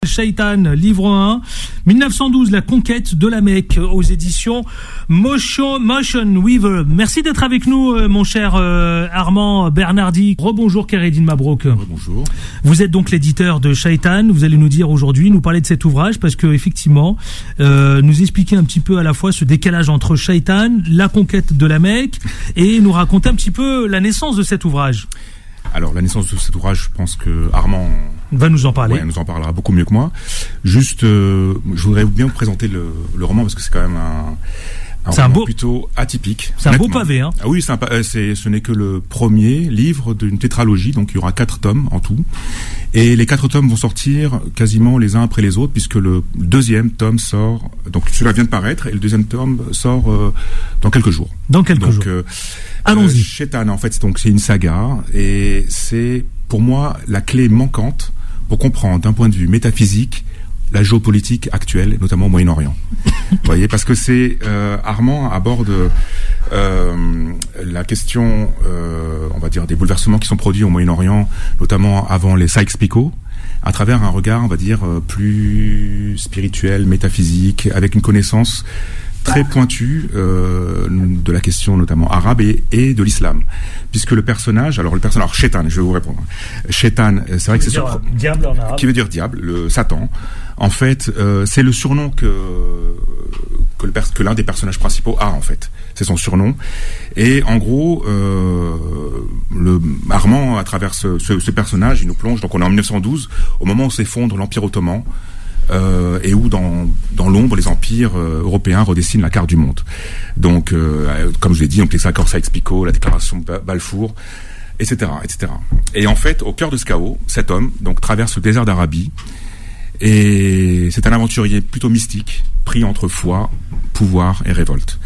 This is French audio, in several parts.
Shaitan, livre 1, 1912, la conquête de la Mecque, aux éditions Motion Weaver. Merci d'être avec nous, mon cher Armand Bernardi. Rebonjour Khaireddine Mabrouk. Bonjour. Vous êtes donc l'éditeur de Shaitan. Vous allez nous dire aujourd'hui, nous parler de cet ouvrage, parce que effectivement, nous expliquer un petit peu à la fois ce décalage entre Shaitan, la conquête de la Mecque, et nous raconter un petit peu la naissance de cet ouvrage. Alors, la naissance de cet ouvrage, je pense que Armand va nous en parler. Ouais, nous en parlera beaucoup mieux que moi. Juste, je voudrais bien vous présenter le roman, parce que c'est quand même un roman plutôt atypique. C'est un beau pavé, hein. Ah oui, ce n'est que le premier livre d'une tétralogie, donc il y aura 4 tomes en tout. Et les 4 tomes vont sortir quasiment les uns après les autres, puisque le deuxième tome sort, donc celui-là vient de paraître, et le deuxième tome sort dans quelques jours. Dans quelques jours. Allons-y. Shaitan, en fait, c'est une saga, et c'est, pour moi, la clé manquante pour comprendre, d'un point de vue métaphysique, la géopolitique actuelle, notamment au Moyen-Orient. Vous voyez, parce que c'est Armand aborde la question, on va dire, des bouleversements qui sont produits au Moyen-Orient, notamment avant les Sykes-Picot, à travers un regard, on va dire, plus spirituel, métaphysique, avec une connaissance très pointue de la question notamment arabe et de l'islam, puisque le personnage Shaitan, je vais vous répondre. Shaitan, c'est vrai que c'est diable en arabe, qui veut dire diable, le Satan. En fait, c'est le surnom que l'un des personnages principaux a, en fait. C'est son surnom. Et en gros, Armand, à travers ce personnage, il nous plonge. Donc on est en 1912, au moment où s'effondre l'Empire ottoman. Et où dans l'ombre les empires européens redessinent la carte du monde. Donc, comme je l'ai dit, donc les accords Sykes-Picot, la déclaration de Balfour, etc., etc. Et en fait, au cœur de ce chaos, cet homme donc traverse le désert d'Arabie, et c'est un aventurier plutôt mystique, pris entre foi, pouvoir et révolte.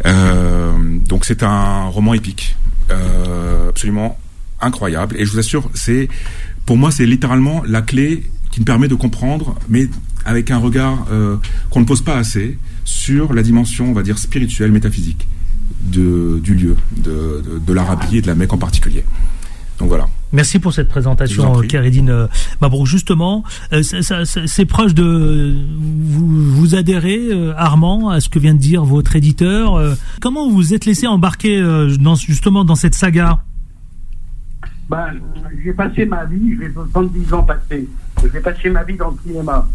Donc c'est un roman épique, absolument incroyable. Et je vous assure, pour moi, c'est littéralement la clé qui me permet de comprendre, mais avec un regard qu'on ne pose pas assez, sur la dimension, on va dire, spirituelle, métaphysique du lieu, de l'Arabie et de la Mecque en particulier. Donc voilà. Merci pour cette présentation, Khaireddine Mabrouk. Justement, c'est proche de... Vous adhérez, Armand, à ce que vient de dire votre éditeur. Comment vous vous êtes laissé embarquer justement dans cette saga ? J'ai passé ma vie, j'ai 70 ans passés. J'ai passé ma vie dans le cinéma.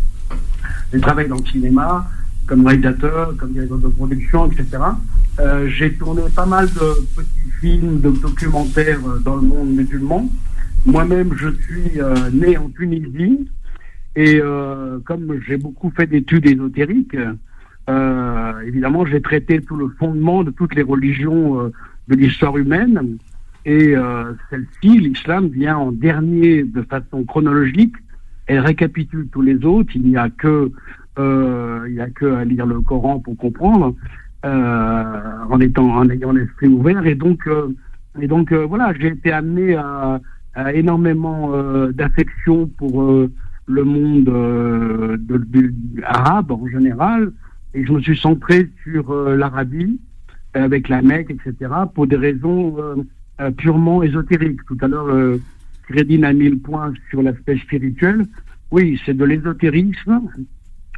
J'ai travaillé dans le cinéma, comme réalisateur, comme directeur de production, etc. J'ai tourné pas mal de petits films, de documentaires dans le monde musulman. Moi-même, je suis né en Tunisie. Et comme j'ai beaucoup fait d'études ésotériques, évidemment, j'ai traité tout le fondement de toutes les religions de l'histoire humaine. Et celle-ci, l'islam, vient en dernier de façon chronologique. Elle récapitule tous les autres. Il n'y a que à lire le Coran pour comprendre, en ayant l'esprit ouvert. Et donc voilà, j'ai été amené à énormément d'affection pour le monde arabe en général. Et je me suis centré sur l'Arabie, avec la Mecque, etc., pour des raisons purement ésotériques. Tout à l'heure, Khaireddine a mis le point sur l'aspect spirituel. Oui, c'est de l'ésotérisme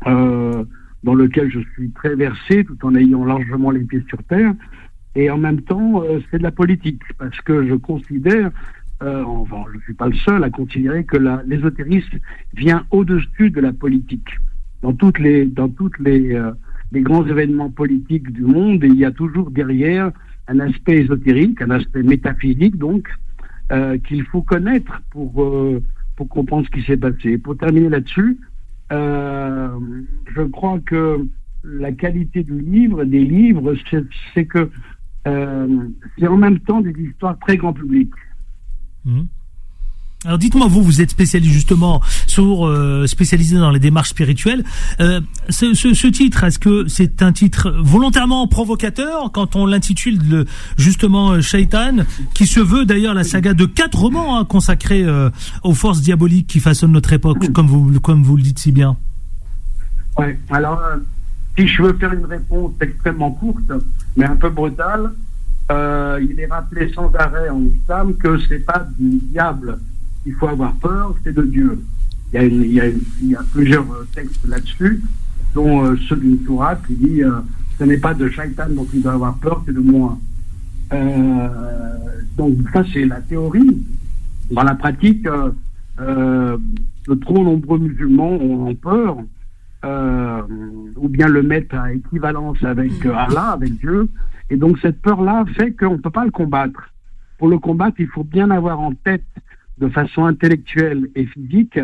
dans lequel je suis très versé, tout en ayant largement les pieds sur terre. Et en même temps, c'est de la politique, parce que je considère, enfin, je ne suis pas le seul à considérer que l'ésotérisme vient au-dessus de la politique. Dans toutes les grands événements politiques du monde, il y a toujours derrière un aspect ésotérique, un aspect métaphysique, donc, qu'il faut connaître pour comprendre ce qui s'est passé. Pour terminer là-dessus, je crois que la qualité des livres, c'est que c'est en même temps des histoires très grand public. Mmh. Alors dites-moi, vous êtes spécialisé justement spécialisé dans les démarches spirituelles. Ce titre, est-ce que c'est un titre volontairement provocateur quand on l'intitule justement Shaitan, qui se veut d'ailleurs la saga de 4 romans consacrés aux forces diaboliques qui façonnent notre époque, comme vous le dites si bien. Ouais. Alors, si je veux faire une réponse extrêmement courte, mais un peu brutale, il est rappelé sans arrêt en islam que c'est pas du diable il faut avoir peur, c'est de Dieu. il y a plusieurs textes là-dessus, dont ceux d'une sourate qui dit ce n'est pas de Shaitan dont il doit avoir peur, c'est de moi. Donc ça c'est la théorie. Dans la pratique, de trop nombreux musulmans ont peur, ou bien le mettent à équivalence avec Allah, avec Dieu, et donc cette peur-là fait qu'on ne peut pas le combattre. Pour le combattre, il faut bien avoir en tête, de façon intellectuelle et physique,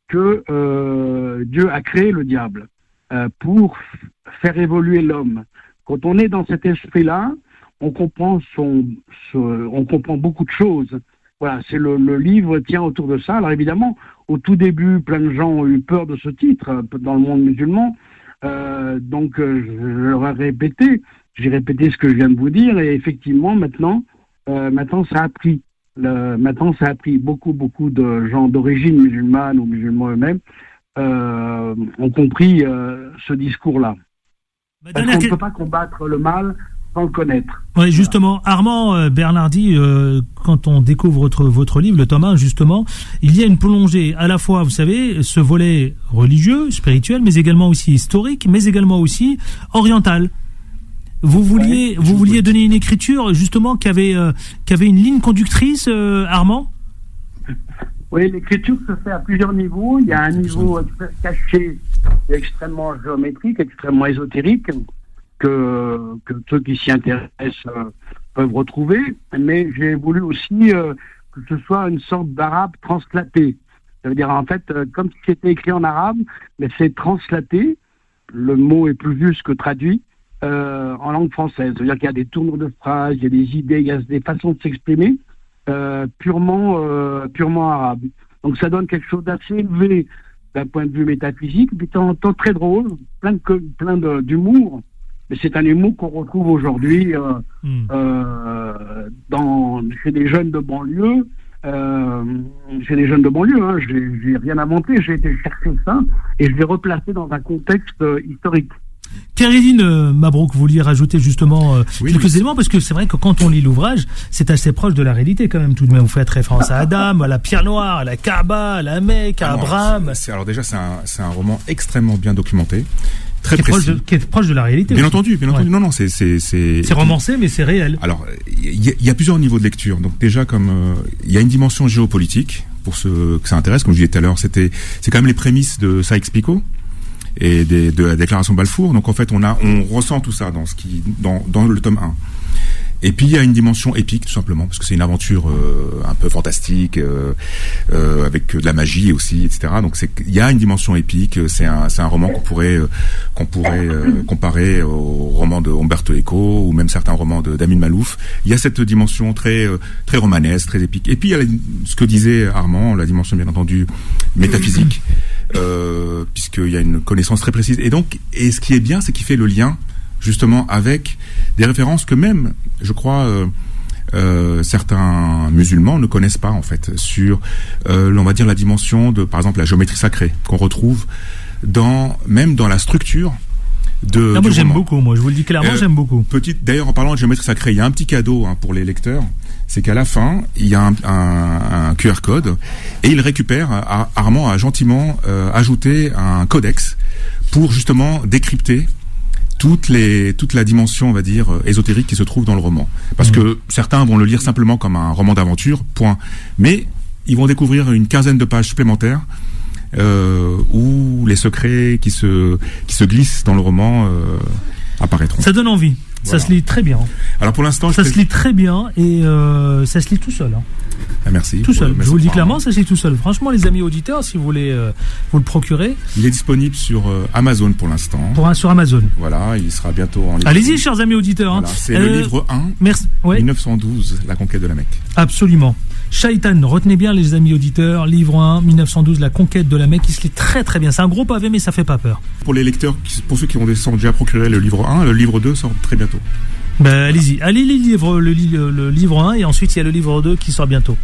que Dieu a créé le diable pour faire évoluer l'homme. Quand on est dans cet esprit-là, on comprend beaucoup de choses. Voilà, c'est le livre tient autour de ça. Alors évidemment, au tout début, plein de gens ont eu peur de ce titre dans le monde musulman. Donc je leur ai répété, j'ai répété ce que je viens de vous dire, et effectivement maintenant ça a pris. Maintenant ça a pris beaucoup de gens d'origine musulmane ou musulmans eux-mêmes ont compris ce discours-là. Parce qu'on ne peut pas combattre le mal sans le connaître. Oui, justement, Armand Bernardi, quand on découvre votre livre, le tome 1, justement, il y a une plongée à la fois, vous savez, ce volet religieux, spirituel, mais également aussi historique, mais également aussi oriental. Vous vouliez donner une écriture, justement, qui avait une ligne conductrice, Armand ? Oui, l'écriture se fait à plusieurs niveaux. Il y a un niveau caché, extrêmement géométrique, extrêmement ésotérique, que ceux qui s'y intéressent peuvent retrouver. Mais j'ai voulu aussi que ce soit une sorte d'arabe translaté. Ça veut dire, en fait, comme si c'était écrit en arabe, mais c'est translaté. Le mot est plus juste que traduit en langue française. Ça veut dire qu'il y a des tournures de phrases, il y a des idées, il y a des façons de s'exprimer purement arabe. Donc ça donne quelque chose d'assez élevé d'un point de vue métaphysique, puis en temps très drôle, plein d'humour. Mais c'est un humour qu'on retrouve aujourd'hui chez des jeunes de banlieue. Hein. J'ai rien inventé, j'ai été chercher ça et je l'ai replacé dans un contexte historique. Kéridine Mabrouk, vous vouliez rajouter justement quelques éléments, parce que c'est vrai que quand on lit l'ouvrage, c'est assez proche de la réalité quand même, tout de même. Vous faites référence à Adam, à la pierre noire, à la Kaaba, à la Mecque, à Abraham. Alors déjà, c'est un roman extrêmement bien documenté. Qui est proche de la réalité. Bien entendu. Non, c'est romancé, mais c'est réel. Alors, il y a plusieurs niveaux de lecture. Donc déjà, comme il y a une dimension géopolitique pour ceux que ça intéresse, comme je disais tout à l'heure, c'est quand même les prémices de Sykes-Picot et de la déclaration Balfour. Donc en fait, on ressent tout ça dans le tome 1. Et puis il y a une dimension épique, tout simplement, parce que c'est une aventure un peu fantastique, avec de la magie aussi, etc. Donc il y a une dimension épique. C'est un roman qu'on pourrait comparer au roman de Umberto Eco ou même certains romans d'Amin Malouf. Il y a cette dimension très romanesque, très épique. Et puis il y a ce que disait Armand, la dimension bien entendu métaphysique, puisqu'il y a une connaissance très précise. Et ce qui est bien, c'est qu'il fait le lien justement avec des références que même, je crois, certains musulmans ne connaissent pas en fait, sur, on va dire, la dimension de, par exemple, la géométrie sacrée qu'on retrouve même dans la structure de. Moi j'aime beaucoup, je vous le dis clairement, j'aime beaucoup. D'ailleurs, en parlant de géométrie sacrée, il y a un petit cadeau pour les lecteurs, c'est qu'à la fin, il y a un QR code et il récupère. Armand a gentiment ajouté un codex pour justement décrypter toute la dimension, on va dire, ésotérique qui se trouve dans le roman. Parce que certains vont le lire simplement comme un roman d'aventure, point. Mais ils vont découvrir une quinzaine de pages supplémentaires où les secrets qui se glissent dans le roman apparaîtront. Ça donne envie. Voilà. Ça se lit très bien. Alors pour l'instant, ça se lit très bien et ça se lit tout seul. Ah, merci. Tout seul. Je vous le dis clairement, ça se lit tout seul. Franchement, les amis auditeurs, si vous voulez vous le procurer. Il est disponible sur Amazon pour l'instant. Sur Amazon. Voilà, il sera bientôt en ligne. Allez-y, chers amis auditeurs. Voilà, c'est le livre 1, merci. Ouais. 1912, La conquête de la Mecque. Absolument. Shaitan, retenez bien les amis auditeurs, livre 1, 1912, La conquête de la Mecque, il se lit très très bien. C'est un gros pavé, mais ça fait pas peur. Pour les lecteurs, pour ceux qui ont déjà procuré le livre 1, le livre 2 sort très bientôt. Allez-y, allez lire le livre 1 et ensuite il y a le livre 2 qui sort bientôt.